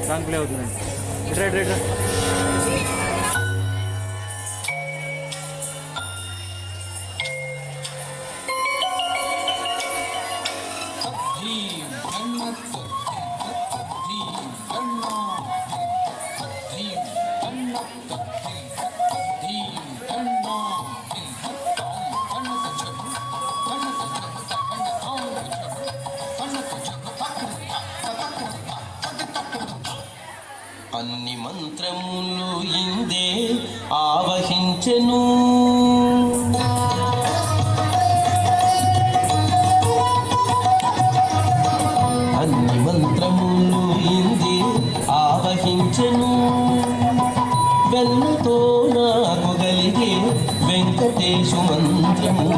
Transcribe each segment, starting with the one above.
Song play అవుతుందండి. Right right అన్ని మంత్రములు ఇందే ఆవహించెను. అన్ని మంత్రములు ఇందే ఆవహించెను. వెన్నతో నాకు కలిగే వెంకటేశు మంత్రము.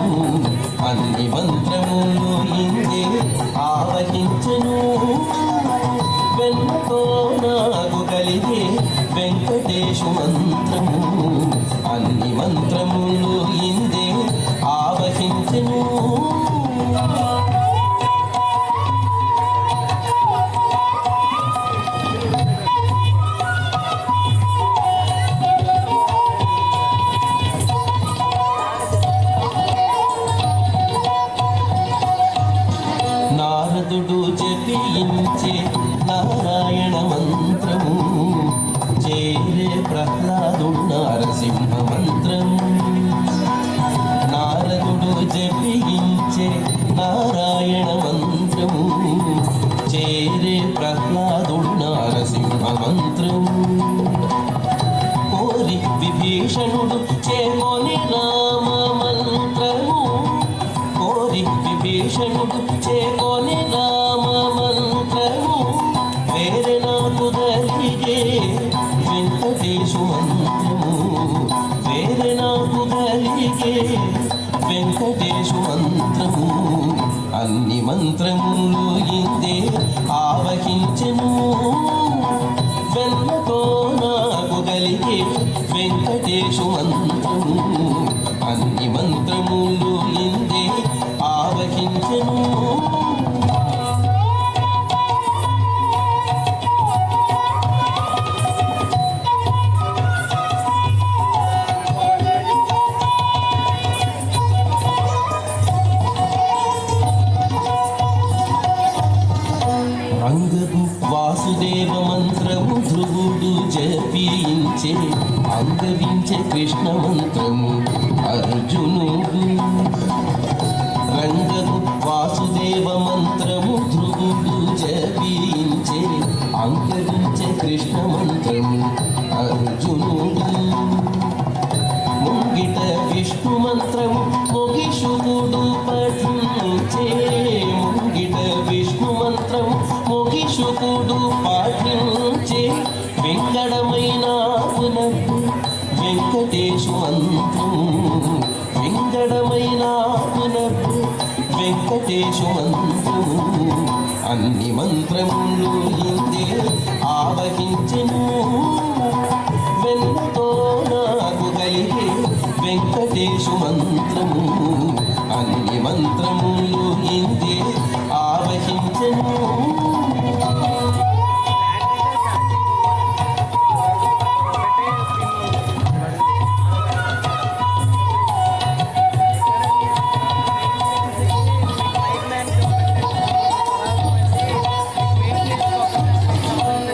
అన్ని మంత్రములు ఇందే ఆవహించెను. వెన్నతో నాకు కలిగే వెంకటేశు మంత్రము. అన్ని మంత్రములు ఇందే ఆవహించెను. నారదుడు జపించే నారాయణ మంత్రము. చేరే ప్రహ్లాదుడు నరసింహ మంత్రము. నారదుడు జపించే నారాయణ మంత్రము. చేరే ప్రహ్లాదుడు నరసింహ మంత్రము. కోరి విభీషణుడు చేకొని రామ మంత్రము. కోరి విభీషణుడు చేకొని రామ మంత్రము. వేరే నాకు కలిగే వెంకటేశు మంత్రము. వేరే నాకు కలిగే వెంకటేశు మంత్రము. అన్ని మంత్రములు ఇందే ఆవహించెను. వెన్నతో నాకు కలిగే వెంకటేశు మంత్రము. అన్ని మంత్రములు ఇందే ఆవహించెను. రంగడు వాసుదేవ మంత్రము ధ్రువుడు జపించే. అంగవించే కృష్ణ మంత్రము అర్జునుడు. రంగడు వాసుదేవ మంత్రము ధ్రువుడు జపించే. అంగవించే కృష్ణ మంత్రము అర్జునుడు. ముంగిట విష్ణు మంత్రము మొగిషుడు పఠించే. ముంగిట విష్ణు మంత్రము మొగిషుడు పాఠించే. వెంకటమైన పునః వెంకటేశు మంత్రము. వెంకటమైన పునః వెంకటేశు మంత్రము. అన్ని మంత్రములు ఇందే ఆవహించెను. వెన్నతో నాకు కలిగే వెంకటేశు మంత్రము. అన్ని మంత్రములు ఇందే ఆవహించెను.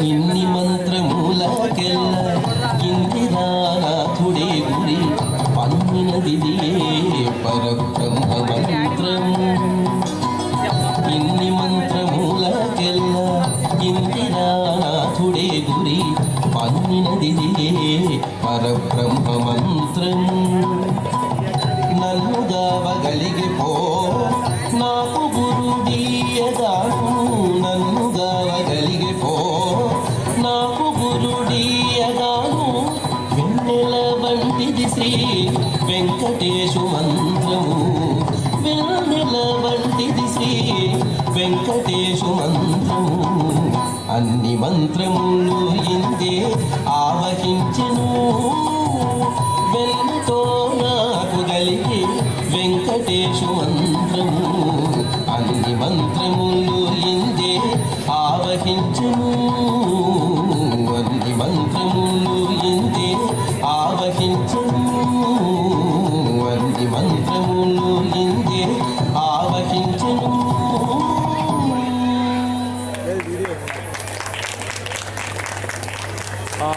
ఇన్ని మంత్రములకెల్ల ఇందిరానాథుడే గురి. పన్నినదిదియే పరబ్రహ్మ మంత్రము. ఇన్ని మంత్రములకెల్ల ఇందిరానాథుడే గురి. పన్నినదిదియే పరబ్రహ్మ మంత్రము. నన్ను గావగలిగి పో నాకు గురుడీయగాను. నన్ను గావగలిగి పో నాకు గురుడీయగాను. వెన్నెల వంటిది శ్రీ వెంకటేశు మంత్రము. వెన్నెల వంటిది శ్రీ వెంకటేశు మంత్రము. అన్ని మంత్రములు ఇందే ఆవహించెను. వెన్నతో నాకు కలిగే వెంకటేశు మంత్రము. అన్ని మంత్రములు ఇందే ఆవహించెను. ఆ,